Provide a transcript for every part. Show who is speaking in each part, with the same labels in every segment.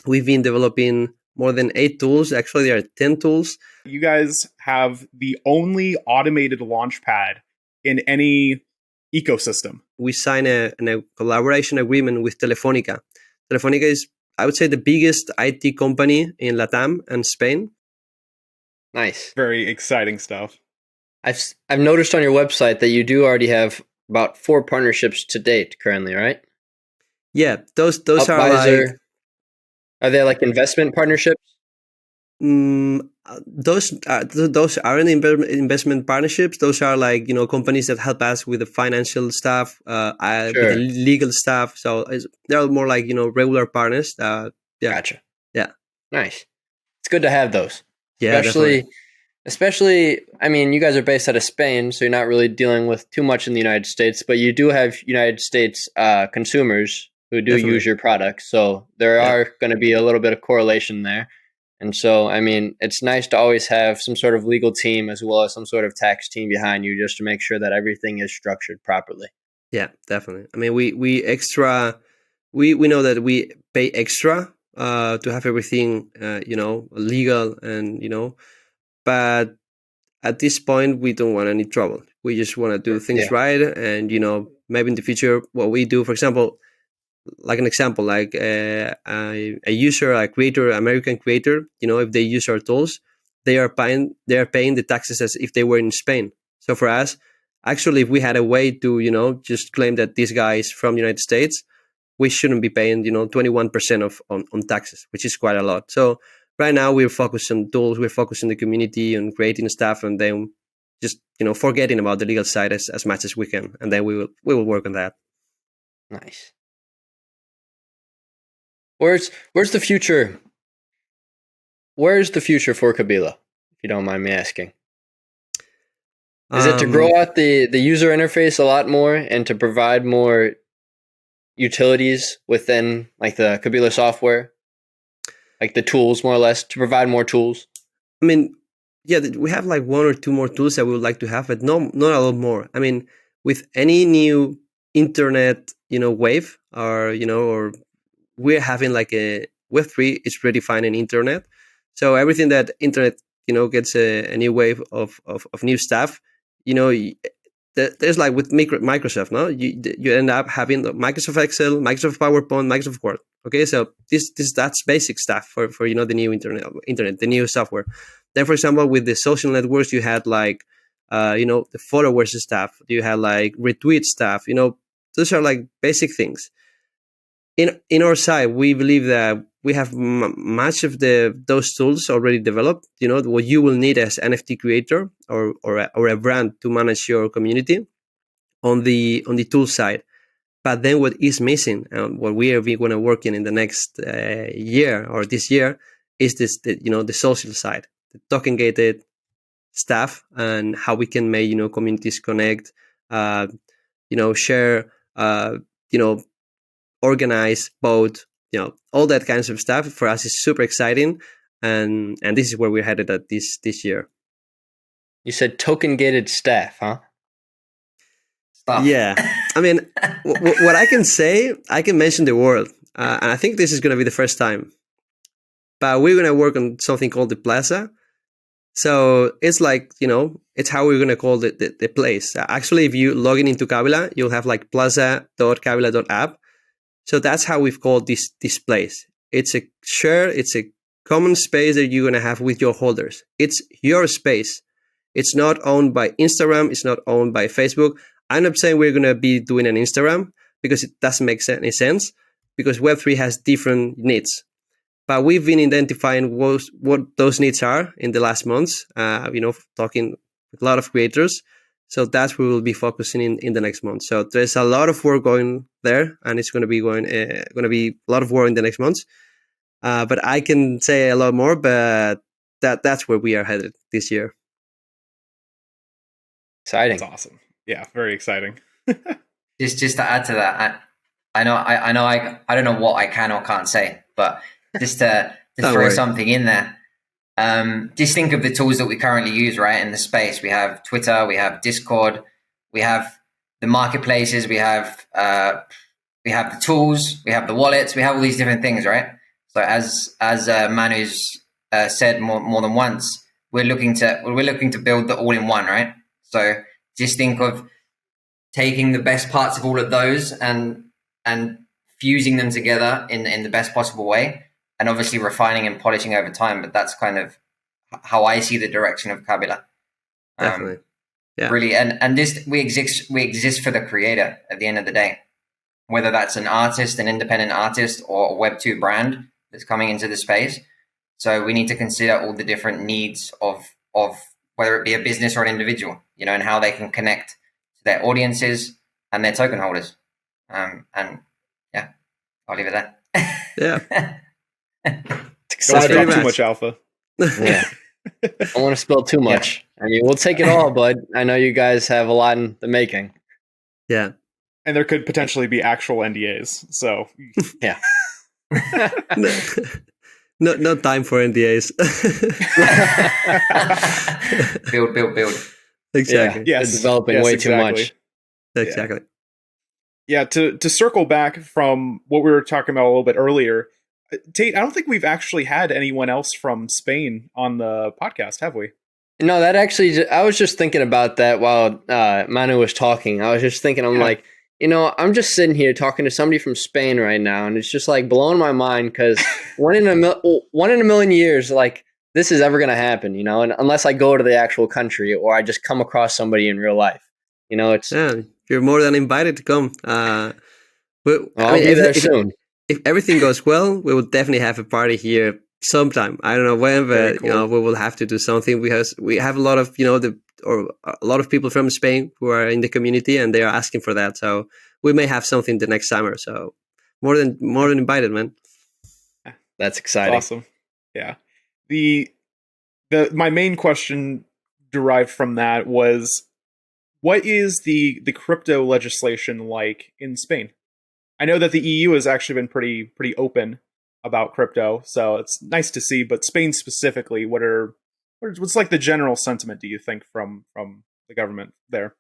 Speaker 1: We've been developing more than 8 tools. Actually, there are 10 tools.
Speaker 2: You guys have the only automated launchpad in any ecosystem.
Speaker 1: We signed a collaboration agreement with Telefónica. Telefónica is, I would say, the biggest IT company in Latam and Spain.
Speaker 3: Nice.
Speaker 2: Very exciting stuff.
Speaker 3: I've noticed on your website that you do already have about 4 partnerships to date currently, right?
Speaker 1: Yeah, those
Speaker 3: Upvisor.
Speaker 1: are like...
Speaker 3: Are they like investment partnerships?
Speaker 1: Those aren't investment partnerships. Those are like, companies that help us with the financial stuff, with the legal stuff. So they're more like, regular partners. Yeah.
Speaker 3: Gotcha.
Speaker 1: Yeah.
Speaker 3: Nice. It's good to have those.
Speaker 1: Yeah,
Speaker 3: Especially, I mean, you guys are based out of Spain, so you're not really dealing with too much in the United States, but you do have United States consumers who do use your products. So there are going to be a little bit of correlation there. And so, I mean, it's nice to always have some sort of legal team as well as some sort of tax team behind you just to make sure that everything is structured properly.
Speaker 1: Yeah, definitely. I mean, we know that we pay extra to have everything, legal and, but at this point, we don't want any trouble. We just want to do things right. And, maybe in the future, what we do, for example, like a user, a creator, American creator, if they use our tools, they are paying the taxes as if they were in Spain. So for us, actually, if we had a way to, just claim that this guy is from the United States, we shouldn't be paying, 21% on taxes, which is quite a lot. So right now we're focused on tools, we're focused on the community and creating stuff, and then just, forgetting about the legal side as much as we can. And then we will work on that.
Speaker 3: Nice. Where's the future? Where's the future for Kabila, if you don't mind me asking? Is it to grow out the user interface a lot more and to provide more utilities within like the Kabila software? Like the tools, more or less, to provide more tools?
Speaker 1: I mean, yeah, we have like 1 or 2 more tools that we would like to have, but not a lot more. I mean, with any new internet, wave or we're having like a Web3 is redefining internet. So everything that internet, gets a new wave of new stuff, there's like with Microsoft, no? You end up having Microsoft Excel, Microsoft PowerPoint, Microsoft Word. Okay, so that's basic stuff for the new internet, the new software. Then, for example, with the social networks, you had like, the followers stuff. You had like retweet stuff. Those are like basic things. In our side, we believe that we have much of those tools already developed. What you will need as NFT creator or a brand to manage your community on the tool side. But then what is missing and what we are going to work in the next year or this year is the social side, the token gated stuff, and how we can make communities connect, share, organize, vote, all that kinds of stuff. For us is super exciting, and this is where we're headed at this year.
Speaker 3: You said token gated staff, huh?
Speaker 1: Stuff. Yeah, I mean, what I can say, I can mention the word, and I think this is going to be the first time. But we're going to work on something called the Plaza. So it's like, it's how we're going to call the place. Actually, if you log into Kabila, you'll have like plaza.kabila.app. So that's how we've called this place. It's a common space that you're going to have with your holders. It's your space. It's not owned by Instagram. It's not owned by Facebook. I'm not saying we're going to be doing an Instagram because it doesn't make any sense, because Web3 has different needs. But we've been identifying what those needs are in the last months, talking with a lot of creators. So that's where we'll be focusing in the next month. So there's a lot of work going there, and it's going to be a lot of work in the next months. But I can say a lot more, but that's where we are headed this year.
Speaker 3: Exciting.
Speaker 2: That's awesome. Yeah, very exciting.
Speaker 4: Just to add to that, I don't know what I can or can't say, but just to throw something in there. Just think of the tools that we currently use, right, in the space. We have Twitter, we have Discord, we have the marketplaces, we have the tools, we have the wallets, we have all these different things, right? So as Manu's said more than once, we're looking to build the all-in-one, right? So just think of taking the best parts of all of those and fusing them together in the best possible way, and obviously refining and polishing over time. But that's kind of how I see the direction of Kabila.
Speaker 1: Definitely. Yeah.
Speaker 4: Really, and this we exist for the creator at the end of the day, whether that's an artist, an independent artist, or a Web2 brand that's coming into the space. So we need to consider all the different needs of whether it be a business or an individual, and how they can connect to their audiences and their token holders. And yeah, I'll leave it at that.
Speaker 1: Yeah.
Speaker 2: Don't drop too much alpha.
Speaker 3: Yeah. I don't want to spill too much. Yeah. I mean, we'll take it all, but I know you guys have a lot in the making.
Speaker 1: Yeah.
Speaker 2: And there could potentially be actual NDAs. So
Speaker 3: yeah.
Speaker 1: No time for NDAs.
Speaker 4: build.
Speaker 1: Exactly.
Speaker 3: Yeah.
Speaker 2: Yes.
Speaker 3: They're developing way too much.
Speaker 1: Exactly.
Speaker 2: Yeah. To circle back from what we were talking about a little bit earlier, Tate, I don't think we've actually had anyone else from Spain on the podcast, have we?
Speaker 3: No, that actually, I was just thinking about that while Manu was talking. I was just thinking, I'm like, I'm just sitting here talking to somebody from Spain right now, and it's just like blowing my mind because one in a million years, like this is ever going to happen, and unless I go to the actual country or I just come across somebody in real life, it's.
Speaker 1: Yeah, you're more than invited to come. But
Speaker 3: I'll be there soon.
Speaker 1: If everything goes well, we will definitely have a party here sometime. I don't know when, but cool. We will have to do something because we have a lot of a lot of people from Spain who are in the community and they are asking for that. So we may have something the next summer. So more than invited, man.
Speaker 3: That's exciting.
Speaker 2: That's awesome. Yeah. My main question derived from that was, what is the crypto legislation like in Spain? I know that the EU has actually been pretty open about crypto, so it's nice to see. But Spain specifically, what's like the general sentiment, do you think, from the government there?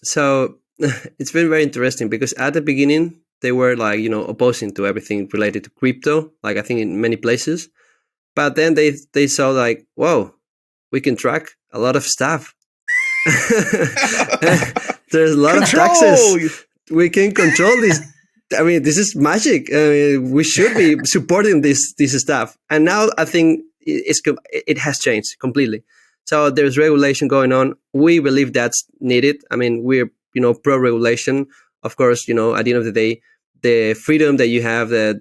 Speaker 1: So it's been very interesting because at the beginning they were like opposing to everything related to crypto, like I think in many places. But then they saw like, whoa, we can track a lot of stuff. There's a lot of taxes. We can control this. I mean, this is magic. We should be supporting this stuff. And now I think it has changed completely. So there's regulation going on. We believe that's needed. I mean, we're pro regulation. Of course, at the end of the day, the freedom that you have, the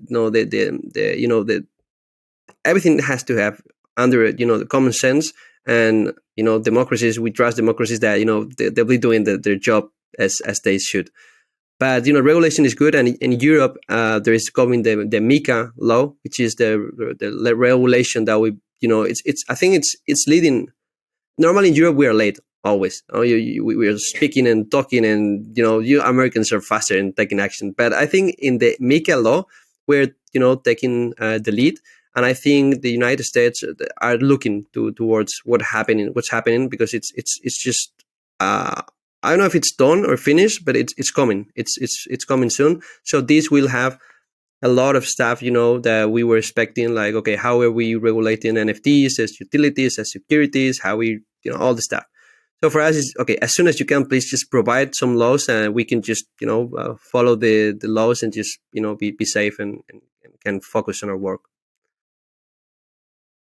Speaker 1: everything has to have under the common sense. And democracies, we trust democracies that they'll be doing their job as they should. But regulation is good, and in Europe there is coming the MiCA law, which is the regulation that we it's I think it's leading. Normally in Europe we are late always. We are speaking and talking, and you Americans are faster in taking action. But I think in the MiCA law we're taking the lead, and I think the United States are looking towards what's happening because it's just. I don't know if it's done or finished, but it's coming. It's coming soon. So this will have a lot of stuff, that we were expecting. Like, okay, how are we regulating NFTs as utilities, as securities? How we, all the stuff. So for us, it's okay. As soon as you can, please just provide some laws, and we can just, follow the laws and just, be safe and can focus on our work.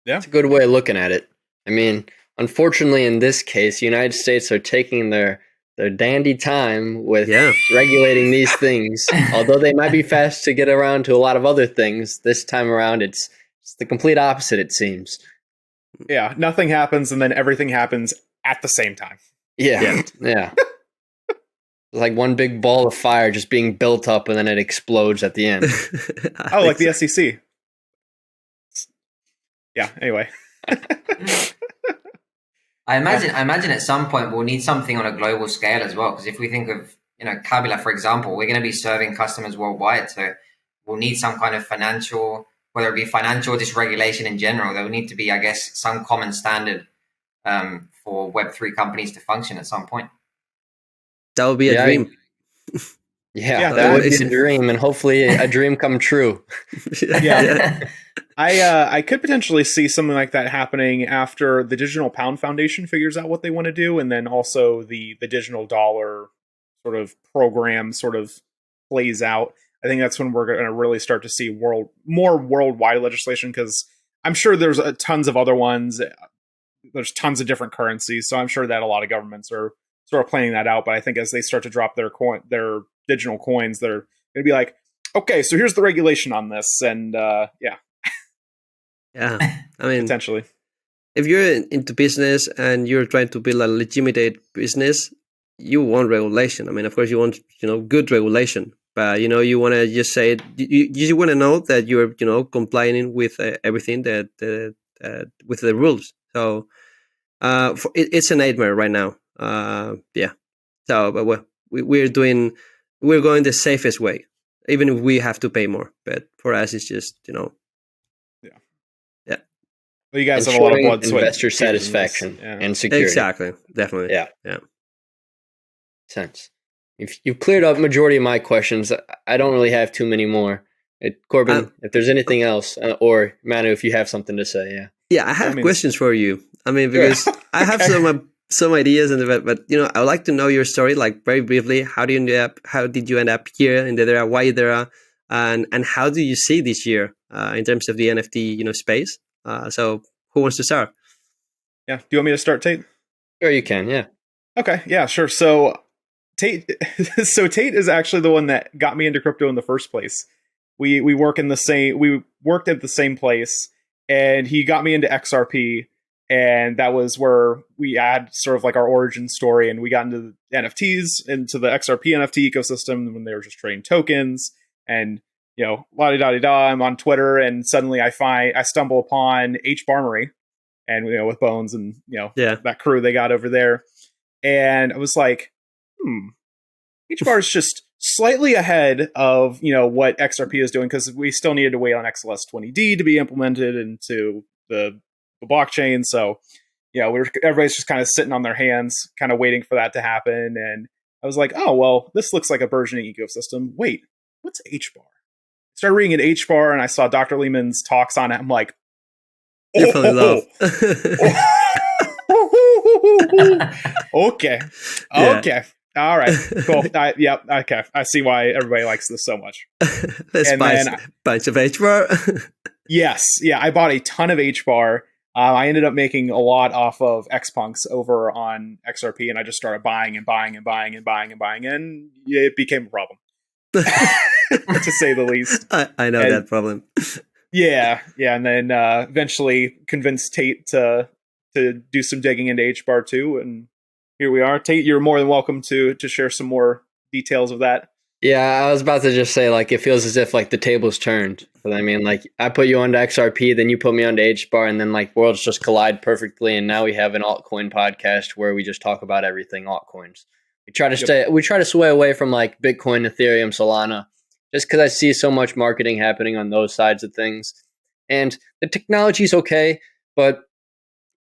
Speaker 2: Yeah,
Speaker 3: it's a good way of looking at it. I mean, unfortunately, in this case, the United States are taking their dandy time with regulating these things. Although they might be fast to get around to a lot of other things, this time around it's the complete opposite, it seems.
Speaker 2: Yeah, nothing happens and then everything happens at the same time.
Speaker 3: Yeah. Like one big ball of fire just being built up and then it explodes at the end.
Speaker 2: Oh, like the SEC. Yeah, anyway.
Speaker 4: I imagine at some point we'll need something on a global scale as well. Because if we think of Kabila, for example, we're going to be serving customers worldwide, so we'll need some kind of financial, whether it be financial or just regulation in general. There will need to be, I guess, some common standard for Web3 companies to function at some point.
Speaker 1: That would be a dream.
Speaker 3: Yeah,
Speaker 2: Yeah,
Speaker 3: that would be
Speaker 1: makes
Speaker 3: a
Speaker 1: it-
Speaker 3: dream, and hopefully a dream come true.
Speaker 2: Yeah. I could potentially see something like that happening after the Digital Pound Foundation figures out what they want to do, and then also the digital dollar sort of program sort of plays out. I think that's when we're going to really start to see more worldwide legislation, because I'm sure there's tons of other ones. There's tons of different currencies, so I'm sure that a lot of governments are sort of planning that out. But I think as they start to drop their digital coins, they're going to be like, okay, so here's the regulation on this, and yeah,
Speaker 1: Yeah. I mean,
Speaker 2: potentially.
Speaker 1: if you're into business and you're trying to build a legitimate business, you want regulation. I mean, of course, you want good regulation, but you want to just say you want to know that you're complying with everything that with the rules. So it's a nightmare right now. Yeah. So, but well, we're going the safest way, even if we have to pay more. But for us, it's just
Speaker 2: Yeah.
Speaker 1: yeah.
Speaker 2: Well, you guys have a lot of
Speaker 3: Ensuring
Speaker 2: blood, sweat,
Speaker 3: investor
Speaker 2: and tears in this.
Speaker 3: satisfaction
Speaker 2: Yeah.
Speaker 3: and security.
Speaker 1: Exactly. Definitely.
Speaker 3: Yeah.
Speaker 1: Yeah.
Speaker 3: Sense. If you've cleared up majority of my questions, I don't really have too many more. Corbin, if there's anything else, or Manu, if you have something to say, yeah.
Speaker 1: Yeah, I have questions for you. I mean,
Speaker 3: Sure.
Speaker 1: because I have some ideas, but I would like to know your story, like very briefly. How did you end up here in hedera? Why hedera? And how do you see this year in terms of the NFT space? So who wants to start?
Speaker 2: Yeah. Do you want me to start, Tate?
Speaker 3: Sure, you can, yeah.
Speaker 2: Okay. Yeah. Sure. So Tate is actually the one that got me into crypto in the first place. We worked at the same place, and he got me into XRP, and that was where we had sort of like our origin story, and we got into the NFTs, into the XRP NFT ecosystem when they were just trading tokens, and la da da. I'm on Twitter, and suddenly I stumble upon HBAR, and with Bones and that crew they got over there, and I was like, HBAR is just slightly ahead of what XRP is doing, because we still needed to wait on XLS 20D to be implemented into the blockchain. So everybody's just kind of sitting on their hands, kind of waiting for that to happen. And I was like, oh well, this looks like a burgeoning ecosystem. Wait, what's HBAR? I started reading at HBAR, and I saw Dr. Lehman's talks on it. I'm like,
Speaker 1: You fell in love.
Speaker 2: Okay.
Speaker 1: Yeah.
Speaker 2: Okay. All right. Cool. Yep. Okay. I see why everybody likes this so much.
Speaker 1: Let's buy a bunch of HBAR.
Speaker 2: Yes. Yeah. I bought a ton of HBAR. I ended up making a lot off of XPunks over on XRP, and I just started buying and buying and buying and buying and buying, and it became a problem, to say the least.
Speaker 1: I know that problem.
Speaker 2: Yeah. Yeah. And then eventually convinced Tate to do some digging into HBAR too, and here we are. Tate, you're more than welcome to share some more details of that.
Speaker 3: Yeah, I was about to just say, like, it feels as if like the tables turned. But I mean, like, I put you onto XRP, then you put me onto HBAR, and then like worlds just collide perfectly. And now we have an altcoin podcast where we just talk about everything altcoins. We try to sway away from like Bitcoin, Ethereum, Solana, just because I see so much marketing happening on those sides of things. And the technology is okay, but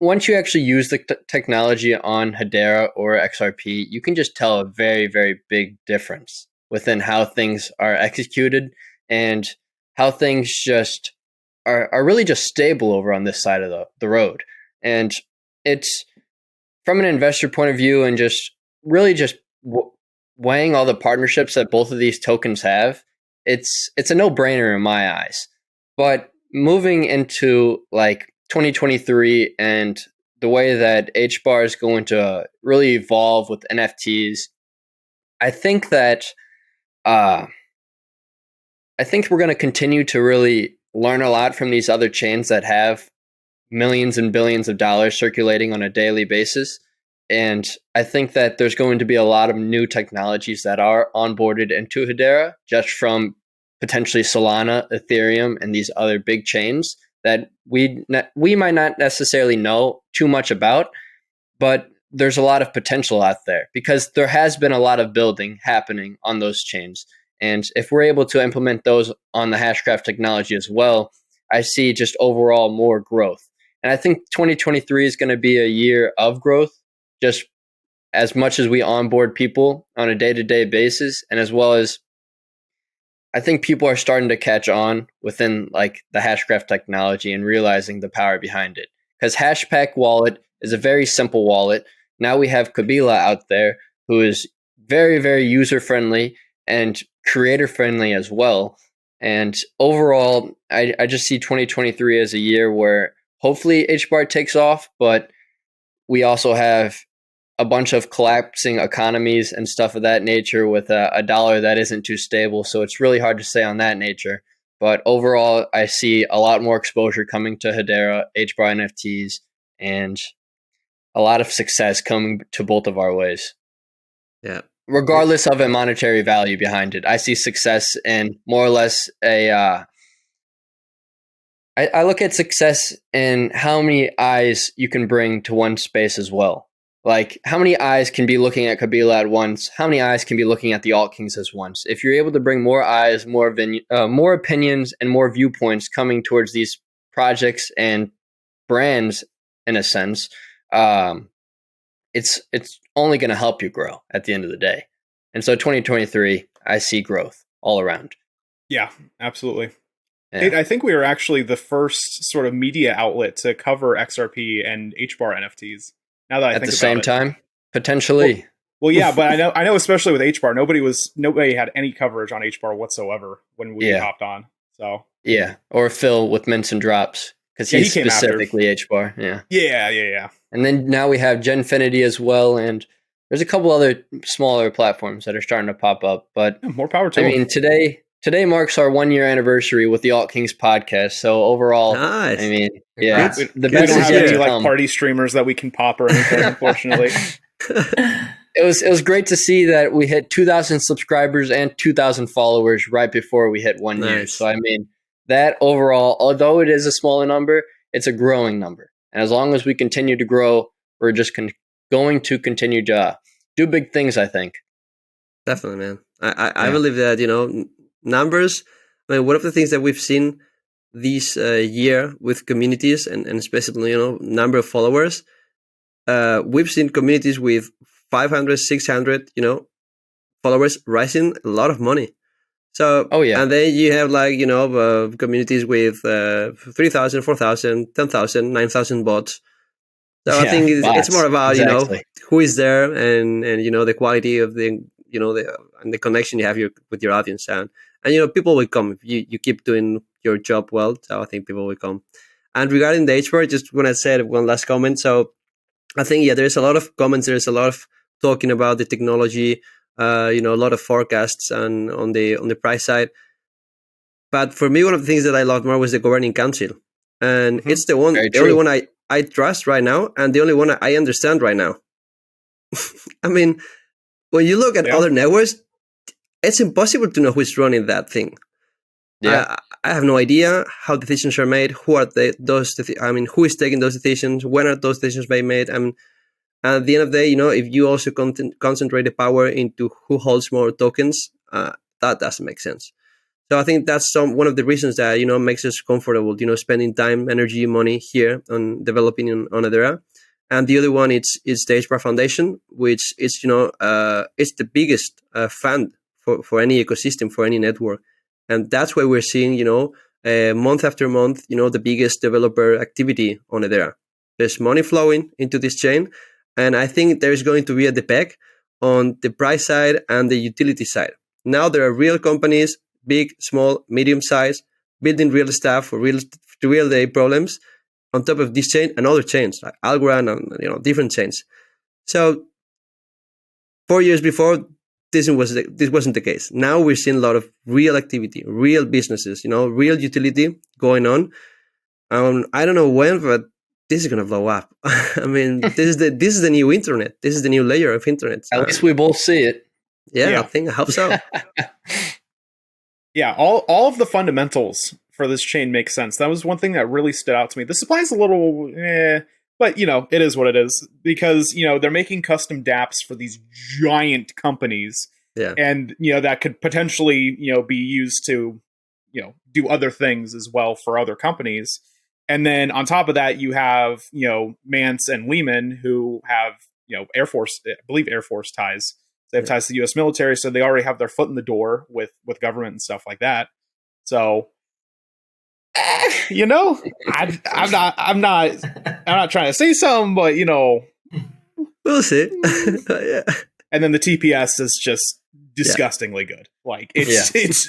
Speaker 3: once you actually use the technology on Hedera or XRP, you can just tell a very, very big difference within how things are executed and how things just are really just stable over on this side of the road. And it's from an investor point of view, and just really just weighing all the partnerships that both of these tokens have, it's a no-brainer in my eyes. But moving into like 2023 and the way that HBAR is going to really evolve with NFTs, I think that I think we're going to continue to really learn a lot from these other chains that have millions and billions of dollars circulating on a daily basis. And I think that there's going to be a lot of new technologies that are onboarded into Hedera, just from potentially Solana, Ethereum, and these other big chains that we might not necessarily know too much about, but there's a lot of potential out there because there has been a lot of building happening on those chains. And if we're able to implement those on the Hashcraft technology as well, I see just overall more growth. And I think 2023 is going to be a year of growth, just as much as we onboard people on a day-to-day basis, and as well as I think people are starting to catch on within like the Hashgraph technology and realizing the power behind it. Because Hashpack wallet is a very simple wallet. Now we have Kabila out there who is very, very user-friendly and creator-friendly as well. And overall, I just see 2023 as a year where hopefully HBAR takes off, but we also have a bunch of collapsing economies and stuff of that nature with a dollar that isn't too stable. So it's really hard to say on that nature. But overall, I see a lot more exposure coming to Hedera, HBAR NFTs, and a lot of success coming to both of our ways.
Speaker 1: Yeah.
Speaker 3: Regardless of a monetary value behind it, I see success in more or less I look at success in how many eyes you can bring to one space as well. Like, how many eyes can be looking at Kabila at once? How many eyes can be looking at the Alt Kings at once? If you're able to bring more eyes, more opinions, and more viewpoints coming towards these projects and brands, in a sense, it's only going to help you grow at the end of the day. And so 2023, I see growth all around.
Speaker 2: Yeah, absolutely.
Speaker 3: Yeah.
Speaker 2: I think we were actually the first sort of media outlet to cover XRP and HBAR NFTs. Now that I
Speaker 3: At
Speaker 2: think
Speaker 3: the
Speaker 2: about
Speaker 3: same
Speaker 2: it.
Speaker 3: time, potentially.
Speaker 2: Well, yeah, but I know, especially with HBAR, nobody had any coverage on HBAR whatsoever when we hopped on. So
Speaker 3: yeah, or Phil with Mints and Drops because he's
Speaker 2: he came
Speaker 3: specifically HBAR. Yeah.
Speaker 2: Yeah.
Speaker 3: And then now we have Genfinity as well, and there's a couple other smaller platforms that are starting to pop up. But
Speaker 2: yeah, more power to them.
Speaker 3: I mean, today marks our 1-year anniversary with the Alt Kings podcast. So overall,
Speaker 1: nice.
Speaker 3: I mean, yeah,
Speaker 2: we
Speaker 3: the
Speaker 2: don't
Speaker 3: best is
Speaker 2: have
Speaker 3: yet
Speaker 2: any
Speaker 3: to
Speaker 2: like
Speaker 3: come.
Speaker 2: party streamers that we can pop or anything, unfortunately.
Speaker 3: It was great to see that we hit 2,000 subscribers and 2,000 followers right before we hit 1 year.
Speaker 1: Nice.
Speaker 3: So I mean, that overall, although it is a smaller number, it's a growing number. And as long as we continue to grow, we're just going to continue to do big things, I think.
Speaker 1: Definitely, man. I believe that, numbers, I mean, one of the things that we've seen this year with communities and especially, number of followers, we've seen communities with 500, 600, followers rising a lot of money. So, and then you have like, communities with 3,000, 4,000, 10,000, 9,000 bots. So I think it's more about, who is there and the quality of the, and the connection you have with your audience. And people will come if you keep doing your job well. So I think people will come. And regarding the HBAR, just want to say one last comment. So I think, there's a lot of comments. There's a lot of talking about the technology, a lot of forecasts and on the price side. But for me, one of the things that I loved more was the governing council. And it's the only one I trust right now, and the only one I understand right now. I mean, when you look at other networks, it's impossible to know who's running that thing. Yeah. I have no idea how decisions are made. Who are who is taking those decisions? When are those decisions being made? And at the end of the day, if you also concentrate the power into who holds more tokens, that doesn't make sense. So I think that's one of the reasons that, makes us comfortable, spending time, energy, money here on developing on Hedera. And the other one, it's the HBAR Foundation, which is, it's the biggest fund for any ecosystem, for any network. And that's why we're seeing, month after month, the biggest developer activity on Hedera. There's money flowing into this chain. And I think there's going to be a debate on the price side and the utility side. Now there are real companies, big, small, medium size, building real stuff for real day problems on top of this chain and other chains like Algorand and different chains. So 4 years before, this wasn't the case. Now we're seeing a lot of real activity, real businesses, real utility going on. I don't know when, but this is gonna blow up. I mean, this is the new internet. This is the new layer of internet.
Speaker 3: At least we both see it.
Speaker 1: Yeah, I hope so.
Speaker 2: Yeah, all of the fundamentals for this chain make sense. That was one thing that really stood out to me. The supply is a little, but it is what it is because they're making custom dApps for these giant companies, and that could potentially be used to do other things as well for other companies. And then on top of that, you have Mance and Lehman who have Air Force, I believe Air Force ties. They have ties to the U.S. military, so they already have their foot in the door with government and stuff like that. So, I'm not trying to say something, but
Speaker 1: we'll see. Yeah.
Speaker 2: And then the TPS is just disgustingly good. Like it's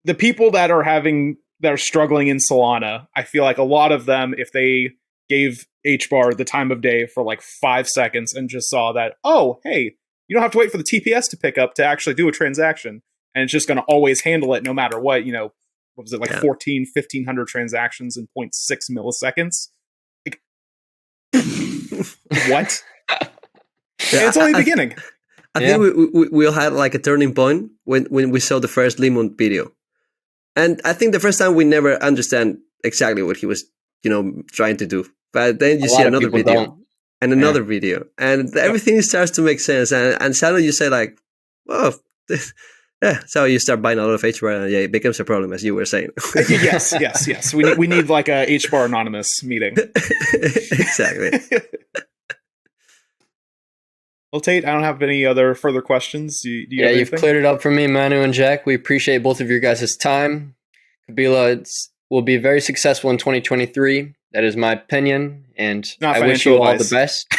Speaker 2: the people that are struggling in Solana. I feel like a lot of them, if they gave HBAR the time of day for like 5 seconds and just saw that, oh, hey, you don't have to wait for the TPS to pick up to actually do a transaction, and it's just going to always handle it no matter what. What was it, like 1,500 transactions in 0.6 milliseconds? Like, what? It's only the beginning.
Speaker 1: I think we'll have like a turning point when we saw the first Lemon video. And I think the first time we never understand exactly what he was, trying to do. But then you see another video and another video, and everything starts to make sense. And suddenly you say like, oh, yeah. So you start buying a lot of HBAR, and it becomes a problem, as you were saying.
Speaker 2: Yes. We need like a HBAR anonymous meeting.
Speaker 1: Exactly.
Speaker 2: Well, Tate, I don't have any other further questions. Do you have anything?
Speaker 3: You've cleared it up for me, Manu and Jack. We appreciate both of your guys' time. Kabila will be very successful in 2023. That is my opinion, and I wish you all the best.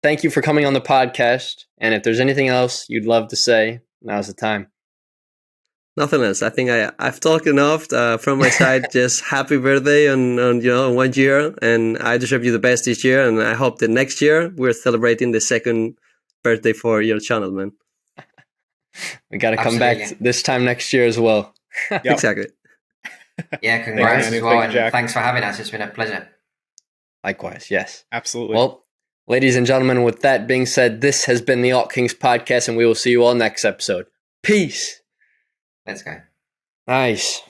Speaker 3: Thank you for coming on the podcast, and if there's anything else you'd love to say, now's the time.
Speaker 1: Nothing else. I think I've talked enough from my side. Just happy birthday on 1 year, and I deserve you the best this year. And I hope that next year we're celebrating the second birthday for your channel, man.
Speaker 3: We got to come back this time next year as well.
Speaker 1: Yep. Exactly.
Speaker 4: Yeah, congrats as well, and thanks for having us. It's been a pleasure.
Speaker 3: Likewise, yes.
Speaker 2: Absolutely.
Speaker 3: Well, ladies and gentlemen, with that being said, this has been the Alt Kings podcast, and we will see you all next episode. Peace.
Speaker 4: Let's go.
Speaker 3: Nice.